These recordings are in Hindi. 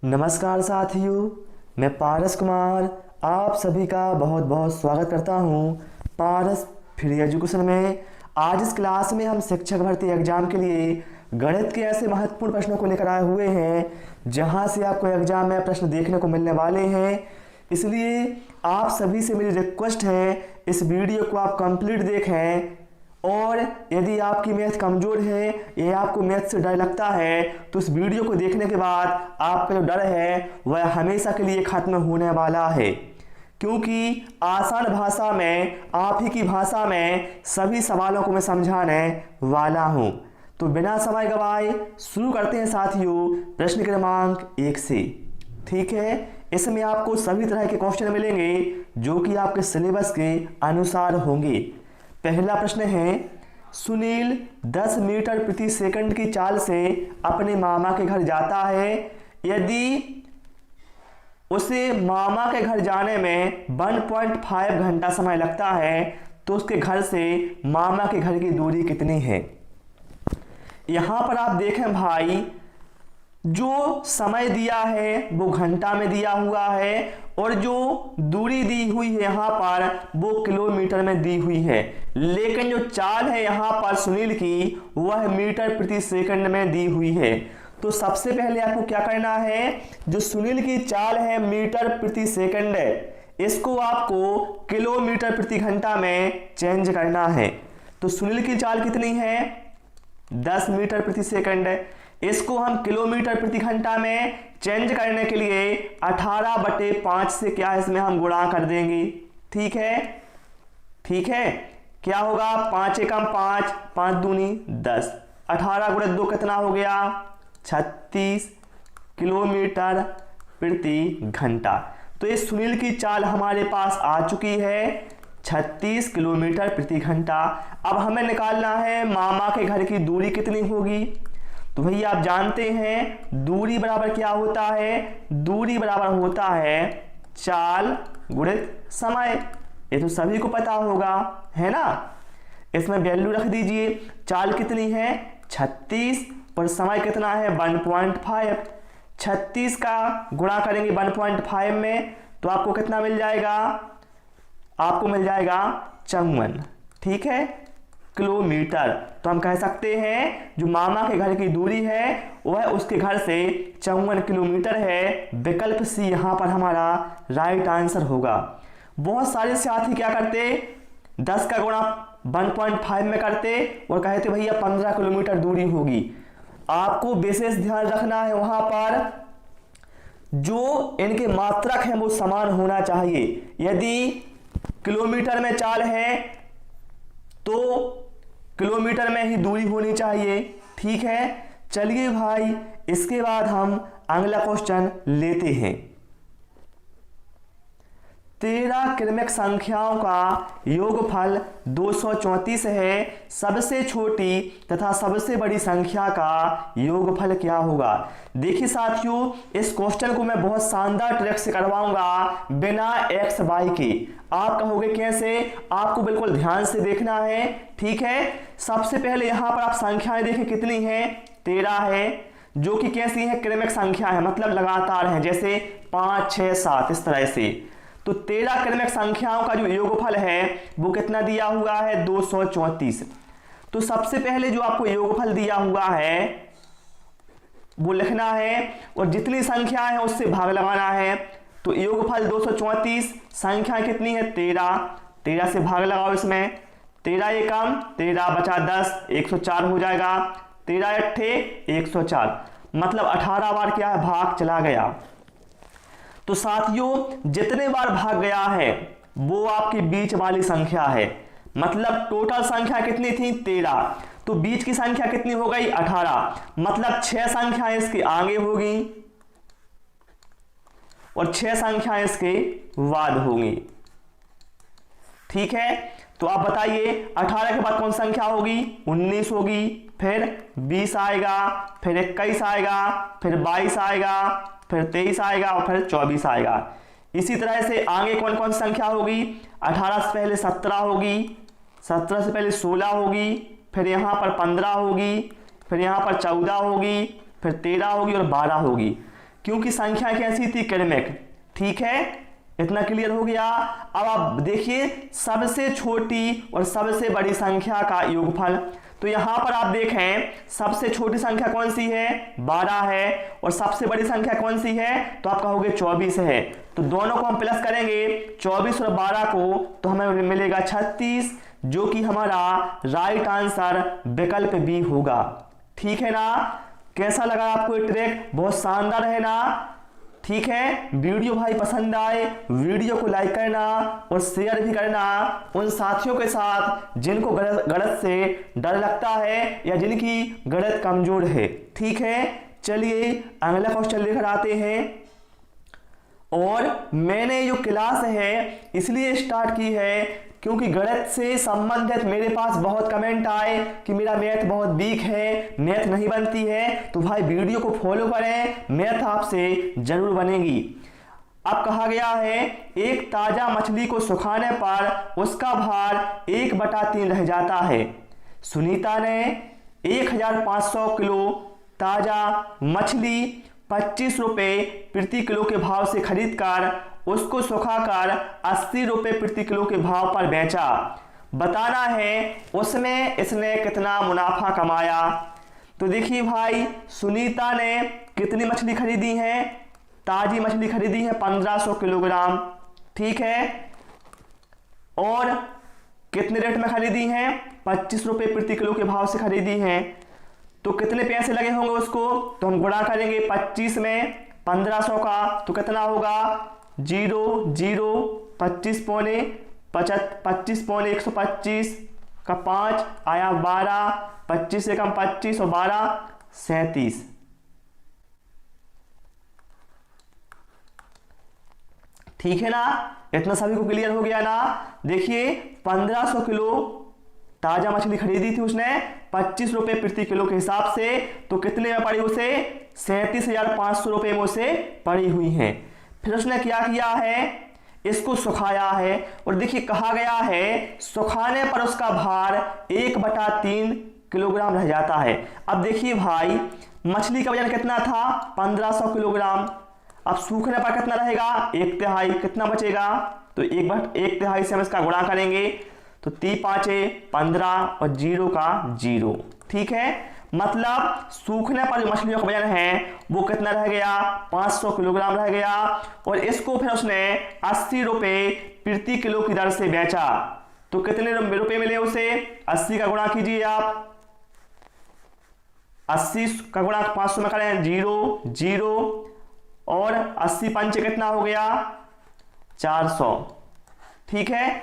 नमस्कार साथियों, मैं पारस कुमार आप सभी का बहुत बहुत स्वागत करता हूं पारस फ्री एजुकेशन में। आज इस क्लास में हम शिक्षक भर्ती एग्जाम के लिए गणित के ऐसे महत्वपूर्ण प्रश्नों को लेकर आए हुए हैं जहां से आपको एग्जाम में प्रश्न देखने को मिलने वाले हैं। इसलिए आप सभी से मेरी रिक्वेस्ट है, इस वीडियो को आप कंप्लीट देखें। और यदि आपकी मैथ कमज़ोर है या आपको मैथ से डर लगता है तो इस वीडियो को देखने के बाद आपका जो डर है वह हमेशा के लिए ख़त्म होने वाला है, क्योंकि आसान भाषा में, आप ही की भाषा में सभी सवालों को मैं समझाने वाला हूं। तो बिना समय गवाए शुरू करते हैं साथियों प्रश्न क्रमांक 1 से। ठीक है, इसमें आपको सभी तरह के क्वेश्चन मिलेंगे जो कि आपके सिलेबस के अनुसार होंगे। पहला प्रश्न है, सुनील 10 मीटर प्रति सेकंड की चाल से अपने मामा के घर जाता है। यदि उसे मामा के घर जाने में 1.5 घंटा समय लगता है तो उसके घर से मामा के घर की दूरी कितनी है। यहां पर आप देखें भाई, जो समय दिया है वो घंटा में दिया हुआ है और जो दूरी दी हुई है यहाँ पर वो किलोमीटर में दी हुई है, लेकिन जो चाल है यहाँ पर सुनील की वह मीटर प्रति सेकंड में दी हुई है। तो सबसे पहले आपको क्या करना है, जो सुनील की चाल है मीटर प्रति सेकंड है, इसको आपको किलोमीटर प्रति घंटा में चेंज करना है। तो सुनील की चाल कितनी है, 10 मीटर प्रति सेकंड है। इसको हम किलोमीटर प्रति घंटा में चेंज करने के लिए 18/5 से क्या इसमें हम गुणा कर देंगे। ठीक है, ठीक है, क्या होगा, 5 एकम 5, 5 दूनी 10, 18 गुणित 2 कितना हो गया, 36 किलोमीटर प्रति घंटा। तो इस सुनील की चाल हमारे पास आ चुकी है 36 किलोमीटर प्रति घंटा। अब हमें निकालना है मामा के घर की दूरी कितनी होगी। तो भैया आप जानते हैं दूरी बराबर क्या होता है, दूरी बराबर होता है चाल गुणित समय। ये तो सभी को पता होगा, है ना। इसमें वैल्यू रख दीजिए, चाल कितनी है 36 और समय कितना है 1.5। 36 का गुणा करेंगे 1.5 में तो आपको कितना मिल जाएगा, आपको मिल जाएगा 54। ठीक है, किलोमीटर। तो हम कह सकते हैं जो मामा के घर की दूरी है वह उसके घर से 54 किलोमीटर है। विकल्प सी यहाँ पर हमारा राइट आंसर होगा। बहुत सारे साथी क्या करते, 10 का गुणा 1.5 में करते और कहते भैया 15 किलोमीटर दूरी होगी। आपको विशेष ध्यान रखना है, वहां पर जो इनके मात्रक हैं वो समान होना चाहिए। यदि किलोमीटर में चाल है तो किलोमीटर में ही दूरी होनी चाहिए। ठीक है, चलिए भाई इसके बाद हम अगला क्वेश्चन लेते हैं। 13 क्रमिक संख्याओं का योगफल 234 है। सबसे छोटी तथा सबसे बड़ी संख्या का योगफल क्या होगा। देखिए साथियों, इस क्वेश्चन को मैं बहुत शानदार ट्रिक से करवाऊंगा बिना एक्स वाई के। आप कहोगे कैसे, आपको बिल्कुल ध्यान से देखना है। ठीक है, सबसे पहले यहां पर आप संख्याएं देखें कितनी है, 13 है, जो कि कैसी है, क्रमिक संख्या है, मतलब लगातार है, जैसे 5, 6, 7 इस तरह से। तो 13 क्रमिक संख्याओं का जो योगफल है वो कितना दिया हुआ है, 234। तो सबसे पहले जो आपको योगफल दिया हुआ है वो लिखना है और जितनी संख्या है उससे भाग लगाना है। तो योगफल 234, संख्या कितनी है 13, 13 से भाग लगाओ इसमें, 13 एकम 13 बचा 10, 104 हो जाएगा। 13 अट्ठे 104, मतलब 18 बार क्या है, भाग चला गया। तो साथियों जितने बार भाग गया है वो आपकी बीच वाली संख्या है, मतलब टोटल संख्या कितनी थी 13, तो बीच की संख्या कितनी हो गई 18, मतलब 6 संख्याएं इसके आगे होगी और 6 संख्याएं इसके बाद होंगी। ठीक है, तो आप बताइए 18 के बाद कौन संख्या होगी, 19 होगी, फिर 20 आएगा, फिर 21 आएगा, फिर 22 आएगा, फिर 23 आएगा और फिर 24 आएगा। इसी तरह से आगे कौन कौन संख्या होगी, 18 से पहले 17 होगी, 17 से पहले 16 होगी, फिर यहाँ पर 15 होगी, फिर यहाँ पर 14 होगी, फिर 13 होगी और 12 होगी। क्योंकि संख्या कैसी थी, क्रमिक। ठीक है, इतना क्लियर हो गया। अब आप देखिए सबसे छोटी और सबसे बड़ी संख्या का योगफल। तो यहां पर आप देखें सबसे छोटी संख्या कौन सी है, 12 है, और सबसे बड़ी संख्या कौन सी है, तो आप कहोगे 24 है। तो दोनों को हम प्लस करेंगे 24 और 12 को, तो हमें मिलेगा 36, जो कि हमारा राइट आंसर विकल्प बी होगा। ठीक है ना, कैसा लगा आपको ये ट्रिक, बहुत शानदार है ना। ठीक है, वीडियो भाई पसंद आए वीडियो को लाइक करना और शेयर भी करना उन साथियों के साथ जिनको गणित से डर लगता है या जिनकी गणित कमजोर है। ठीक है, चलिए अगला क्वेश्चन लेकर आते हैं। और मैंने जो क्लास है इसलिए स्टार्ट की है क्योंकि गणित से संबंधित मेरे पास बहुत कमेंट आए कि मेरा मैथ बहुत वीक है, मैथ नहीं बनती है। तो भाई वीडियो को फॉलो करें, मैथ आपसे जरूर बनेगी। अब कहा गया है एक ताजा मछली को सुखाने पर उसका भार 1/3 रह जाता है। सुनीता ने 1500 किलो ताजा मछली 25 रुपए प्रति किलो के भाव से खरीदकर उसको सुखाकर 80 रुपए प्रति किलो के भाव पर बेचा। बताना है उसमें इसने कितना मुनाफा कमाया। तो देखिए भाई, सुनीता ने कितनी मछली खरीदी है, ताजी मछली खरीदी है 1500 किलोग्राम। ठीक है, और कितने रेट में खरीदी है, 25 रुपए प्रति किलो के भाव से खरीदी है। तो कितने पैसे लगे होंगे उसको, तो हम गुणा करेंगे 25 में 1500 का, तो कितना होगा 0 0 25 पौने 125 का 5 आया 12, 25 से कम 25 और 12 37। ठीक है ना, इतना सभी को क्लियर हो गया ना। देखिए 1500 किलो ताजा मछली खरीदी थी उसने 25 रुपए प्रति किलो के हिसाब से, तो कितने में पड़ी उसे, 37,500 रुपए में उसे पड़ी हुई है। फिर उसने क्या किया है, इसको सुखाया है। और देखिए कहा गया है सुखाने पर उसका भार 1/3 किलोग्राम रह जाता है। अब देखिए भाई, मछली का वजन कितना था, 1500 किलोग्राम। अब सूखने पर कितना रहेगा, 1/3, कितना बचेगा, तो 1/3 से हम इसका गुणा करेंगे, तो 3 5 15 और 0 का 0। ठीक है, मतलब सूखने पर जो मछलियों का वजन है वो कितना रह गया, 500 किलोग्राम रह गया। और इसको फिर उसने 80 रुपए प्रति किलो की दर से बेचा। तो कितने रुपए मिले उसे, 80 का गुणा कीजिए आप, 80 का गुणा 500 में करें 0 0, और 80 पंचे कितना हो गया, 400। ठीक है,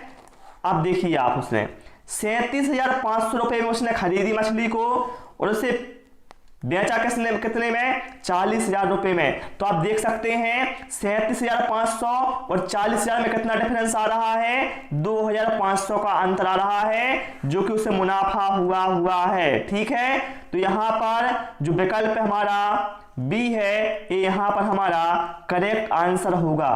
अब देखिए आप, उसने 37,500 रुपए में उसने खरीदी मछली को और उसे बेचा कितने में, 40,000 रुपए में। तो आप देख सकते हैं 37,500 और 40,000 में कितना डिफरेंस आ रहा है, 2,500 का अंतर आ रहा है, जो कि उसे मुनाफा हुआ है। ठीक है, तो यहां पर जो विकल्प हमारा बी है ये यहां पर हमारा करेक्ट आंसर होगा।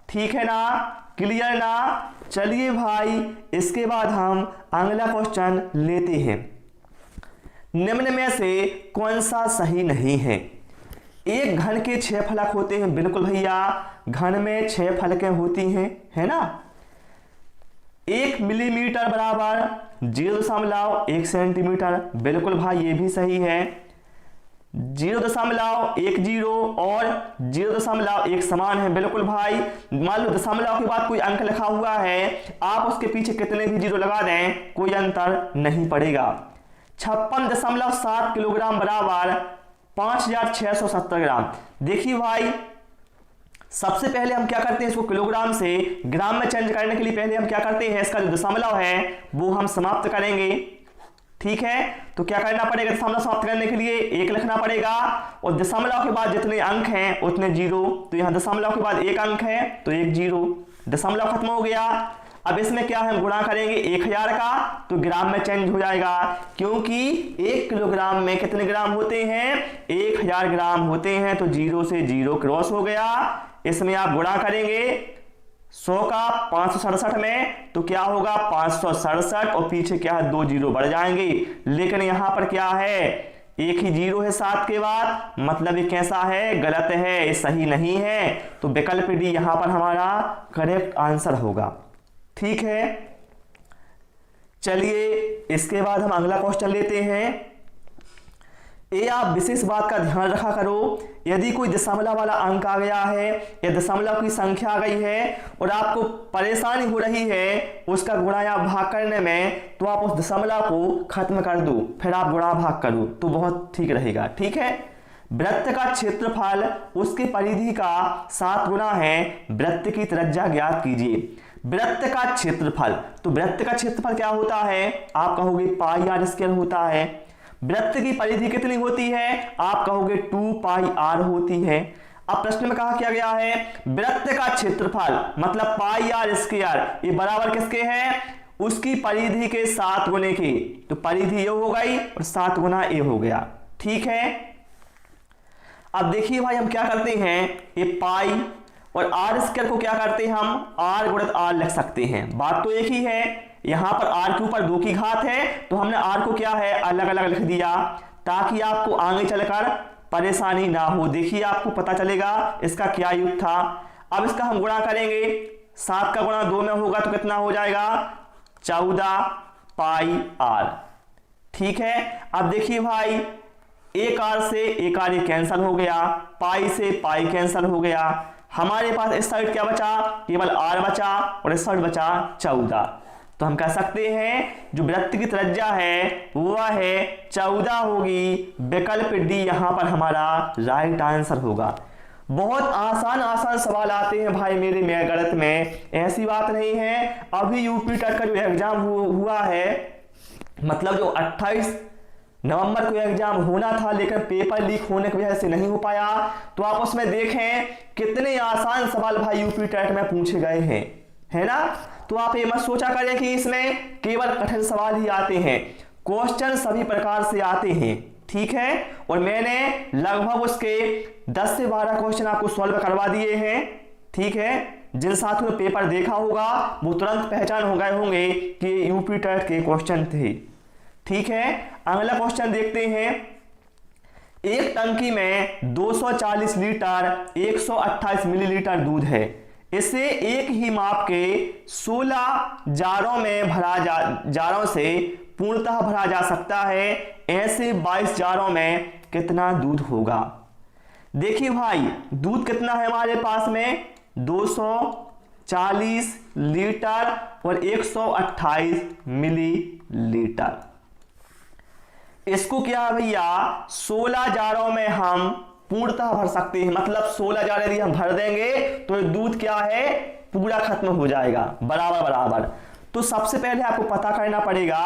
ठीक है ना, क्लियर ना। चलिए भाई, इसके बाद हम अगला क्वेश्चन लेते हैं। निम्न में से कौन सा सही नहीं है। एक घन के 6 फलक होते हैं, बिल्कुल भैया, घन में 6 फलकें होती हैं, है ना। 1 मिलीमीटर बराबर 0.1 सेंटीमीटर, बिल्कुल भाई ये भी सही है। 0.10 और 0.1 समान है, बिल्कुल भाई। मान लो दशमलव के बाद कोई अंक लिखा हुआ है, आप उसके पीछे कितने भी 0 लगा दें कोई अंतर नहीं पड़ेगा। 56.7 किलोग्राम बराबर 5,670 ग्राम। देखिए भाई, सबसे पहले हम क्या करते हैं, इसको किलोग्राम से ग्राम में चेंज करने के लिए पहले हम क्या करते हैं, इसका जो दशमलव है वो हम समाप्त करेंगे। ठीक है, तो क्या करना पड़ेगा, दशमलव समाप्त करने के लिए 1 लिखना पड़ेगा, और दशमलव के बाद जितने अंक हैं उतने 0। तो यहाँ दशमलव के बाद 1 अंक है तो 1 0, दशमलव खत्म हो गया। अब इसमें क्या है, हम गुणा करेंगे 1000 का, तो ग्राम में चेंज हो जाएगा, क्योंकि 1 किलोग्राम में कितने ग्राम होते हैं, 1000 ग्राम होते हैं। तो 0 से 0 क्रॉस हो गया। इसमें आप गुणा करेंगे 100 का 567 में, तो क्या होगा 567, और पीछे क्या है 2 0 बढ़ जाएंगे। लेकिन यहां पर क्या है, एक ही जीरो है 7 के बाद, मतलब ये कैसा है, गलत है, ये सही नहीं है। तो विकल्प डी यहां पर हमारा करेक्ट आंसर होगा। ठीक है, चलिए इसके बाद हम अगला क्वेश्चन लेते हैं। ये आप विशेष बात का ध्यान रखा करो, यदि कोई दशमलव वाला अंक आ गया है या दशमलव की संख्या आ गई है और आपको परेशानी हो रही है उसका गुणा या भाग करने में, तो आप उस दशमलव को खत्म कर दो, फिर आप गुणा भाग करो तो बहुत ठीक रहेगा। ठीक है, वृत्त का क्षेत्रफल उसकी परिधि का 7 गुना है, वृत्त की त्रिज्या ज्ञात कीजिए। वृत्त का क्षेत्रफल, तो वृत्त का क्षेत्रफल क्या होता है, आप कहोगे पाई आर स्क्वायर होता है। वृत्त की परिधि कितनी होती है, आप कहोगे 2 पाई आर होती है। अब प्रश्न में कहा किया गया है वृत्त का क्षेत्रफल मतलब पाई आर स्क्वायर, ये बराबर किसके है, उसकी परिधि के 7 गुने की। तो परिधि ये हो गई और 7 गुना ये हो गया। ठीक है, अब देखिए भाई हम क्या करते हैं, ये पाई और आर स्क्वायर को क्या करते हैं, हम आर गुणित आर लिख सकते हैं। बात तो एक ही है, यहां पर r के ऊपर 2 की घात है तो हमने r को क्या है अलग अलग लिख दिया, ताकि आपको आगे चलकर परेशानी ना हो। देखिए आपको पता चलेगा इसका क्या युग था। अब इसका हम गुणा करेंगे, 7 का गुणा 2 में होगा तो कितना हो जाएगा, 14 पाई r। ठीक है, अब देखिए भाई एक r से एक r ये कैंसिल हो गया, पाई से पाई कैंसिल हो गया, हमारे पास इस साइड क्या बचा, केवल r बचा और इस साइड बचा 14। तो हम कह सकते हैं जो वृत्त की त्रिज्या है वह है 14 होगी। विकल्प डी यहां पर हमारा राइट आंसर होगा। बहुत आसान सवाल आते हैं भाई मेरे में गणित में, ऐसी बात नहीं है। अभी यूपी टेट का जो एग्जाम हुआ है, मतलब जो 28 नवंबर को एग्जाम होना था लेकिन पेपर लीक होने की वजह से नहीं हो पाया, तो आप उसमें देखें कितने आसान सवाल भाई यूपी टेट में पूछे गए हैं, है ना। तो आप ये मत सोचा करें कि इसमें केवल कठिन सवाल ही आते हैं, क्वेश्चन सभी प्रकार से आते हैं। ठीक है, और मैंने लगभग उसके 10 से 12 क्वेश्चन आपको सॉल्व करवा दिए हैं। ठीक है, जिन साथियों ने पेपर देखा होगा वो तुरंत पहचान हो गए होंगे कि यूपी टेट के क्वेश्चन थे। ठीक है, अगला क्वेश्चन देखते हैं। एक टंकी में 240 लीटर 128 मिलीलीटर दूध है, इसे एक ही माप के 16 जारों में जारों से पूर्णतः भरा जा सकता है, ऐसे 22 जारों में कितना दूध होगा। देखिए भाई दूध कितना है हमारे पास में, 240 लीटर और 128 मिलीलीटर। इसको क्या है भैया 16 जारों में हम पूर्णतः भर सकते हैं, मतलब 16 जार यदि हम भर देंगे तो दूध क्या है पूरा खत्म हो जाएगा बराबर बराबर। तो सबसे पहले आपको पता करना पड़ेगा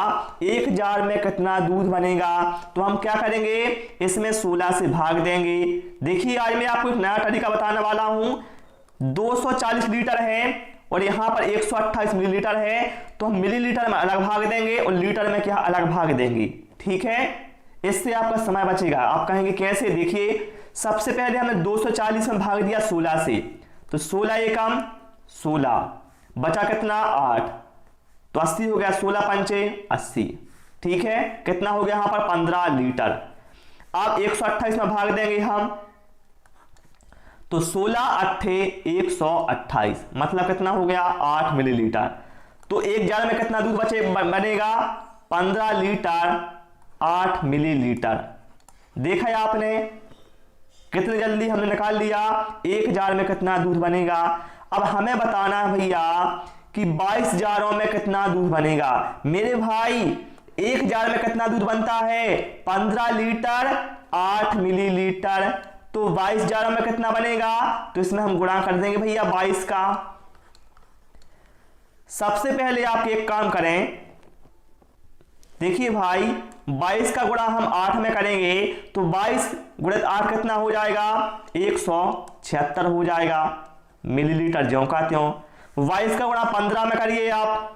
एक जार में कितना दूध बनेगा। तो हम क्या करेंगे, इसमें 16 से भाग देंगे। देखिए आज मैं आपको एक नया तरीका बताने वाला हूं। 240 लीटर है और यहां पर 128 मिलीलीटर है, तो हम मिलीलीटर में अलग भाग देंगे और लीटर में क्या अलग भाग देंगे। ठीक है, इससे आपका समय बचेगा। आप कहेंगे कैसे, देखिए सबसे पहले हमने 240 में भाग दिया 16 से, तो 16 एकम 16, बचा कितना 8, तो 80 हो गया, 16 पंचे 80। ठीक है, कितना हो गया यहां पर 15 लीटर। अब 128 में भाग देंगे हम, तो 16 अट्ठे 128, मतलब कितना हो गया 8 मिलीलीटर। तो एक जार में कितना दूध बनेगा 15 लीटर 8 मिलीलीटर। देखा है आपने कितने जल्दी हमने निकाल लिया, एक जार में कितना दूध बनेगा। अब हमें बताना है भैया कि 22 जारों में कितना दूध बनेगा। मेरे भाई एक जार में कितना दूध बनता है 15 लीटर 8 मिलीलीटर, तो 22 जारों में कितना बनेगा, तो इसमें हम गुणा कर देंगे भैया 22 का। सबसे पहले आप एक काम करें, देखिए भाई 22 का गुणा हम 8 में करेंगे तो 22 गुणित 8 कितना हो जाएगा 176 हो जाएगा मिलीलीटर, ज्यों का त्यों। 22 का गुणा 15 में करिए आप,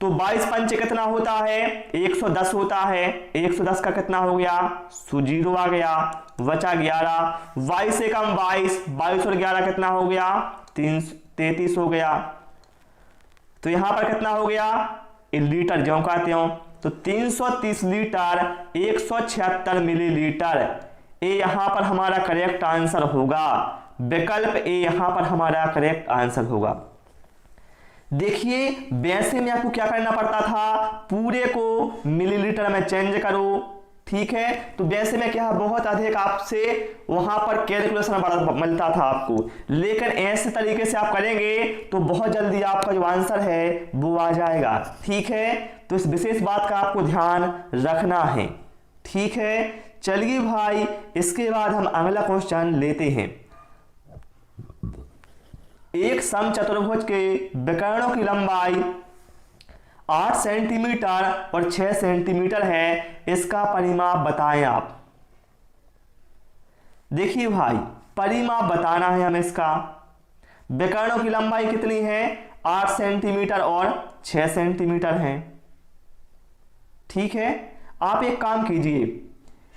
तो 22 पंचे कितना होता है 110 होता है। 110 का कितना हो गया 0 आ गया, बचा 11। 22 एकम 22, 22 और 11 कितना हो गया 33 हो गया। तो यहां पर कितना हो गया लीटर, ज्यों का त्यों। तो 330 लीटर 176 मिलीलीटर। ए यहाँ पर हमारा करेक्ट आंसर होगा, विकल्प ए यहाँ पर हमारा करेक्ट आंसर होगा। देखिए वैसे में आपको क्या करना पड़ता था, पूरे को मिलीलीटर में चेंज करो, ठीक है। तो वैसे में क्या बहुत अधिक आपसे वहां पर कैलकुलेशन मिलता था आपको, लेकिन ऐसे तरीके से आप करेंगे तो बहुत जल्दी आपका जो आंसर है वो आ जाएगा, ठीक है। तो इस विशेष बात का आपको ध्यान रखना है, ठीक है। चलिए भाई इसके बाद हम अगला क्वेश्चन लेते हैं। एक समचतुर्भुज के विकर्णों की लंबाई 8 सेंटीमीटर और 6 सेंटीमीटर है, इसका परिमाप बताएं आप। देखिए भाई परिमाप बताना है हमें इसका। विकर्णों की लंबाई कितनी है, 8 सेंटीमीटर और 6 सेंटीमीटर है, ठीक है। आप एक काम कीजिए,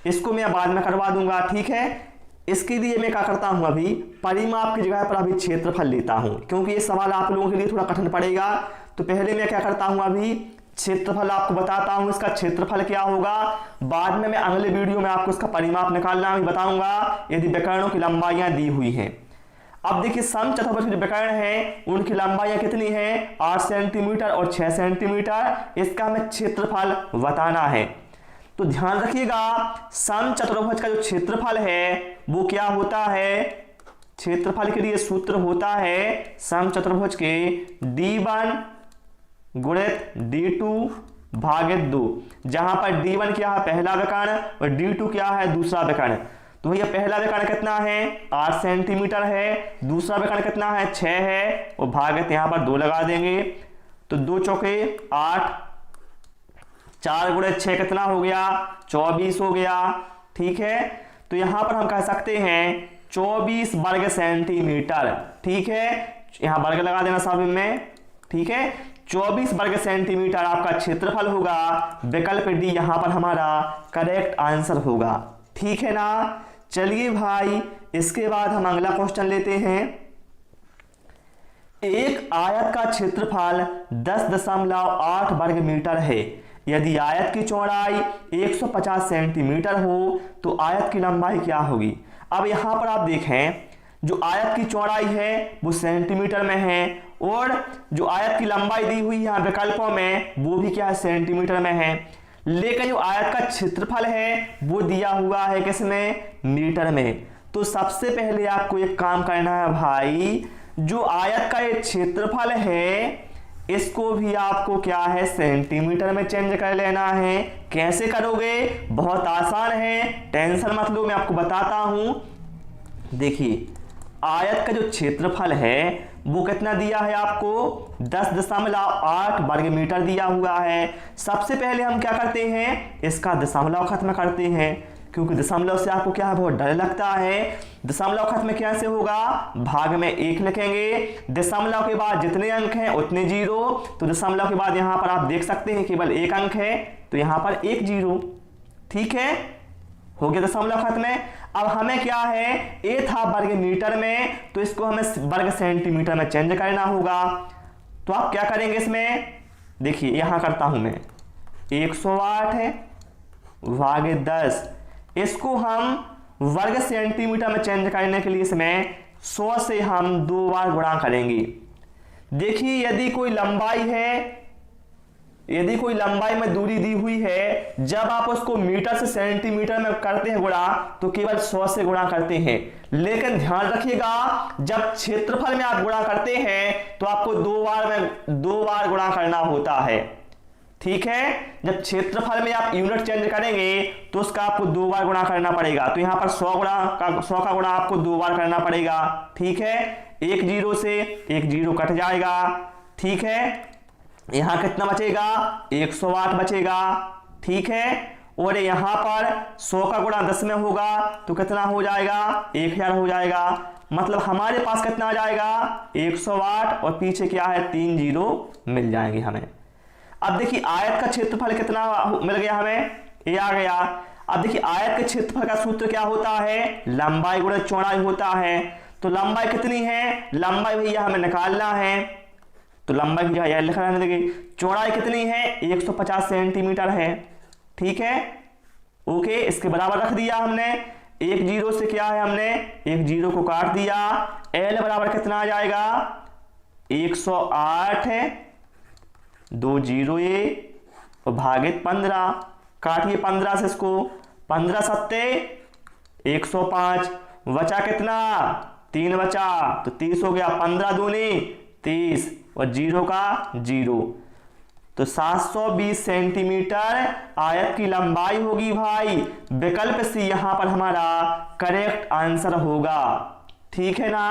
इसको मैं बाद में करवा दूंगा, ठीक है। इसके लिए मैं क्या करता हूं, अभी परिमाप की जगह पर अभी क्षेत्रफल लेता हूं, क्योंकि ये सवाल आप लोगों के लिए थोड़ा कठिन पड़ेगा। तो पहले मैं क्या करता हूं, अभी क्षेत्रफल आपको बताता हूं, इसका क्षेत्रफल क्या होगा। बाद में मैं अगले वीडियो में आपको इसका परिमाप निकालना भी बताऊंगा, यदि विकर्णों की लंबाइयां दी हुई हैं। अब देखिए समचतुर्भुज के जो विकर्ण हैं उनकी लंबाइयां कितनी हैं, 8 सेंटीमीटर और 6 सेंटीमीटर। इसका हमें क्षेत्रफल बताना है। तो ध्यान रखिएगा समचतुर्भुज का जो क्षेत्रफल है वो क्या होता है, क्षेत्रफल के लिए सूत्र होता है समचतुर्भुज के d1 गुणित d2 भागित 2, जहां पर d1 क्या है पहला विकर्ण और d2 क्या है दूसरा विकर्ण। तो भैया पहला विकर्ण कितना है, 8 सेंटीमीटर है, दूसरा विकर्ण कितना है 6 है, और भागित यहां पर 2 लगा देंगे। तो 2 चौके 8, 4 गुणित 6 कितना हो गया, 24 हो गया, ठीक है। तो यहां पर हम कह सकते हैं 24 वर्ग सेंटीमीटर, ठीक है। यहां वर्ग लगा देना सभी में, ठीक है। 24 वर्ग सेंटीमीटर आपका क्षेत्रफल होगा, विकल्प डी यहां पर हमारा करेक्ट आंसर होगा, ठीक है ना। चलिए भाई इसके बाद हम अगला क्वेश्चन लेते हैं। एक आयत का क्षेत्रफल 10.8 वर्ग मीटर है। यदि आयत की चौड़ाई 150 सेंटीमीटर हो तो आयत की लंबाई क्या होगी। अब यहां पर आप देखें जो आयत की चौड़ाई है वो सेंटीमीटर में है, और जो आयत की लंबाई दी हुई है विकल्पों में वो भी क्या है सेंटीमीटर में है, लेकिन जो आयत का क्षेत्रफल है वो दिया हुआ है किसमें, मीटर में। तो सबसे पहले आपको एक काम करना है भाई, जो आयत का ये क्षेत्रफल है इसको भी आपको क्या है सेंटीमीटर में चेंज कर लेना है। कैसे करोगे, बहुत आसान है, टेंशन मत लो, मैं आपको बताता हूं। देखिए आयत का जो क्षेत्रफल है वो कितना दिया है आपको, 10.8 वर्ग मीटर दिया हुआ है। सबसे पहले हम क्या करते हैं, इसका दशमलव खत्म करते हैं, क्योंकि दशमलव से आपको क्या है बहुत डर लगता है। दशमलव खत्म कैसे होगा, भाग में 1 लिखेंगे, दशमलव के बाद जितने अंक हैं उतने 0। तो दशमलव के बाद यहां पर आप देख सकते हैं केवल 1 अंक है, तो यहां पर 1 0, ठीक है, हो गया दशमलव खत्म है। अब हमें क्या है, ए था वर्ग मीटर में, तो इसको हमें वर्ग सेंटीमीटर में चेंज करना होगा। तो आप क्या करेंगे इसमें, देखिए यहां करता हूं मैं, 108 है भागित 10, इसको हम वर्ग सेंटीमीटर में चेंज करने के लिए इसमें 100 से हम 2 बार गुणा करेंगे। देखिए यदि कोई लंबाई है, यदि कोई लंबाई में दूरी दी हुई है, जब आप उसको मीटर से सेंटीमीटर में करते हैं गुणा तो केवल 100 से गुणा करते हैं, लेकिन ध्यान रखिएगा जब क्षेत्रफल में आप गुणा करते हैं तो आपको 2 बार गुणा करना होता है, ठीक है। जब क्षेत्रफल में आप यूनिट चेंज करेंगे तो उसका आपको 2 बार गुणा करना पड़ेगा। तो यहां पर 100 का गुणा आपको 2 बार करना पड़ेगा, ठीक है। 1 0 से 1 0 कट जाएगा, ठीक है। यहां कितना बचेगा, 108 बचेगा, ठीक है। और यहां पर 100 का गुणा 10 में होगा तो कितना हो जाएगा, 1000 हो जाएगा। मतलब हमारे पास कितना आ जाएगा, 108 और पीछे क्या है 3 0 मिल जाएंगे हमें। अब देखिए आयत का क्षेत्रफल कितना मिल गया हमें, ये आ गया। अब देखिए आयत के क्षेत्रफल का सूत्र क्या होता है, लंबाई गुणा चौड़ाई होता है। तो लंबाई कितनी है, लंबाई भैया हमें निकालना है, तो लंबाई की जगह एल लिखा रहने देंगे। चौड़ाई कितनी है 150 सेंटीमीटर है, ठीक है, ओके। इसके बराबर रख दिया हमने, एक जीरो से क्या है हमने एक जीरो को काट दिया। एल बराबर कितना आ जाएगा 108 है, 2 जीरो ये और भागित 15, काटिए 15 से इसको, 15 सत्ते 105, बचा कितना 3 बचा, तो 30 हो गया, 15 दूनी 30 और जीरो का जीरो, तो 720 सेंटीमीटर आयत की लंबाई होगी भाई। विकल्प सी यहां पर हमारा करेक्ट आंसर होगा, ठीक है ना,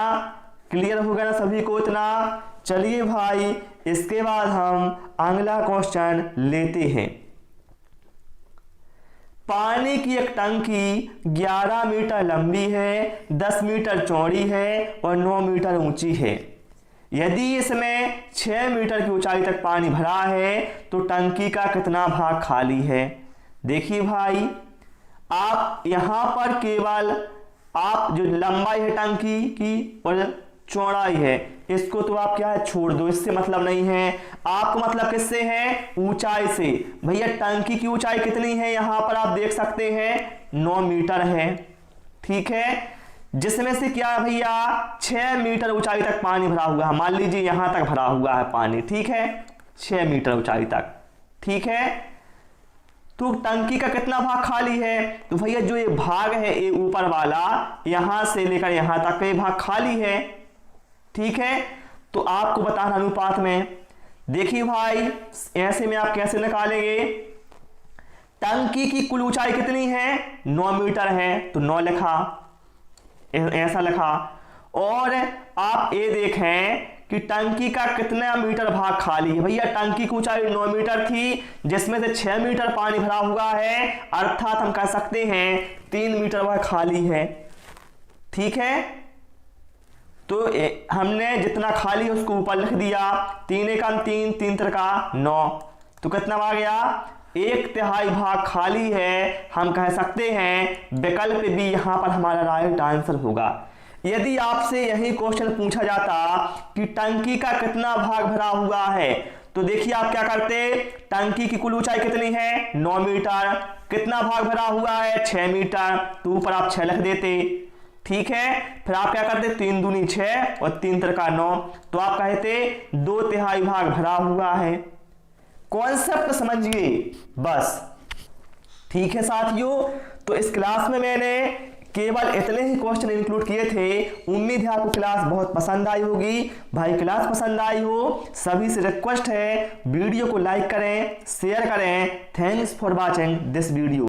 क्लियर हो गया ना सभी को इतना। चलिए भाई इसके बाद हम अगला क्वेश्चन लेते हैं। पानी की एक टंकी 11 मीटर लंबी है, 10 मीटर चौड़ी है और 9 मीटर ऊंची है। यदि इसमें 6 मीटर की ऊंचाई तक पानी भरा है तो टंकी का कितना भाग खाली है। देखिए भाई, आप यहां पर केवल आप जो लंबाई है टंकी की और चौड़ाई है इसको तो आप क्या है छोड़ दो, इससे मतलब नहीं है। आपको मतलब किससे है ऊंचाई से। भैया टंकी की ऊंचाई कितनी है यहां पर आप देख सकते हैं 9 मीटर है, ठीक है, जिसमें से क्या है भैया 6 मीटर ऊंचाई तक पानी भरा हुआ है। मान लीजिए यहां तक भरा हुआ है पानी, ठीक है, 6 मीटर ऊंचाई तक, ठीक है। तो टंकी का कितना भाग खाली है, तो भैया जो ये भाग है ये ऊपर वाला यहां से लेकर यहां तक ये भाग खाली है, ठीक है। तो आपको बताना अनुपात में, देखिए भाई ऐसे में आप कैसे निकालेंगे, टंकी की कुल ऊंचाई कितनी है 9 मीटर है तो 9 लिखा, ऐसा लिखा, और आप ये देखें कि टंकी का कितना मीटर भाग खाली है। भैया टंकी की ऊंचाई 9 मीटर थी जिसमें से 6 मीटर पानी भरा हुआ है, अर्थात हम कह सकते हैं 3 मीटर वह खाली है, ठीक है। तो हमने जितना खाली है उसको ऊपर लिख दिया, 3 एकम 3, 3 त्रिका 9, तो कितना आ गया 1/3 भाग खाली है। हम कह सकते हैं विकल्प बी यहां पर हमारा राइट आंसर होगा। यदि आपसे यही क्वेश्चन पूछा जाता कि टंकी का कितना भाग भरा हुआ है तो देखिए आप क्या करते, टंकी की कुल ऊंचाई कितनी है 9 मीटर, कितना भाग भरा हुआ है 6 मीटर, तो ऊपर आप 6 लिख देते, ठीक है। फिर आप क्या करते 3 दूनी 6 और 3 त्रिका 9, तो आप कहते 2/3 भाग भरा हुआ है। कॉन्सेप्ट समझिए बस, ठीक है साथियों। तो इस क्लास में मैंने केवल इतने ही क्वेश्चन इंक्लूड किए थे। उम्मीद है आपको क्लास बहुत पसंद आई होगी। भाई क्लास पसंद आई हो सभी से रिक्वेस्ट है वीडियो को लाइक करें, शेयर करें। Thanks for watching this video.